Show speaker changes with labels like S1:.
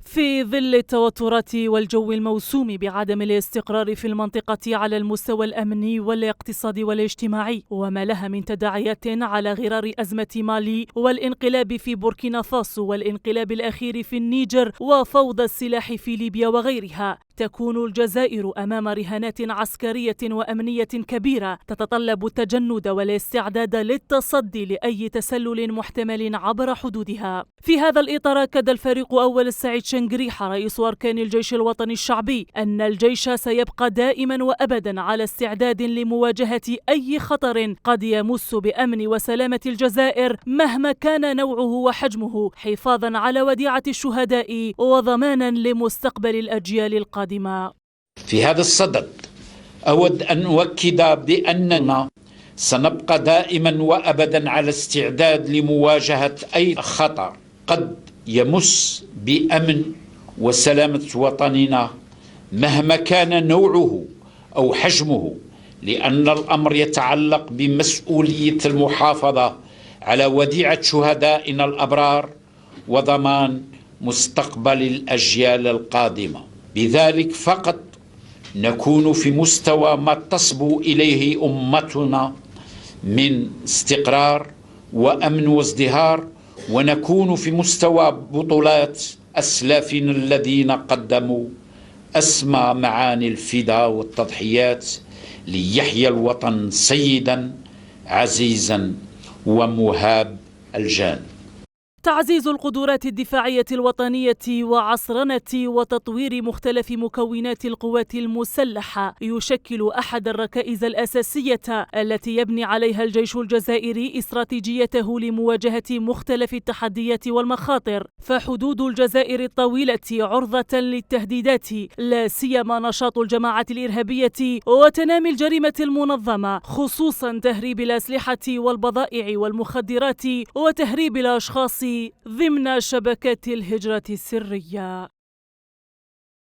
S1: في ظل التوترات والجو الموسوم بعدم الاستقرار في المنطقة على المستوى الأمني والاقتصادي والاجتماعي، وما لها من تداعيات على غرار أزمة مالي والانقلاب في بوركينا فاسو والانقلاب الأخير في النيجر وفوضى السلاح في ليبيا وغيرها، تكون الجزائر أمام رهانات عسكرية وأمنية كبيرة تتطلب التجند والاستعداد للتصدي لأي تسلل محتمل عبر حدودها. في هذا الإطار أكد الفريق أول السعيد شنقريحة رئيس أركان الجيش الوطني الشعبي أن الجيش سيبقى دائما وأبدا على استعداد لمواجهة أي خطر قد يمس بأمن وسلامة الجزائر مهما كان نوعه وحجمه، حفاظا على وديعة الشهداء وضمانا لمستقبل الأجيال القادمة.
S2: في هذا الصدد أود أن أؤكد بأننا سنبقى دائما وأبدا على استعداد لمواجهة أي خطر قد يمس بأمن وسلامة وطننا مهما كان نوعه أو حجمه، لأن الأمر يتعلق بمسؤولية المحافظة على وديعة شهدائنا الأبرار وضمان مستقبل الأجيال القادمة. بذلك فقط نكون في مستوى ما تصبو إليه أمتنا من استقرار وأمن وازدهار، ونكون في مستوى بطولات أسلافنا الذين قدموا أسمى معاني الفداء والتضحيات ليحيى الوطن سيدا عزيزا ومهاب الجان.
S1: تعزيز القدرات الدفاعية الوطنية وعصرنة وتطوير مختلف مكونات القوات المسلحة يشكل أحد الركائز الأساسية التي يبني عليها الجيش الجزائري استراتيجيته لمواجهة مختلف التحديات والمخاطر، فحدود الجزائر الطويلة عرضة للتهديدات، لا سيما نشاط الجماعات الإرهابية وتنامي الجريمة المنظمة، خصوصا تهريب الأسلحة والبضائع والمخدرات وتهريب الأشخاص ضمن شبكات الهجرة السرية.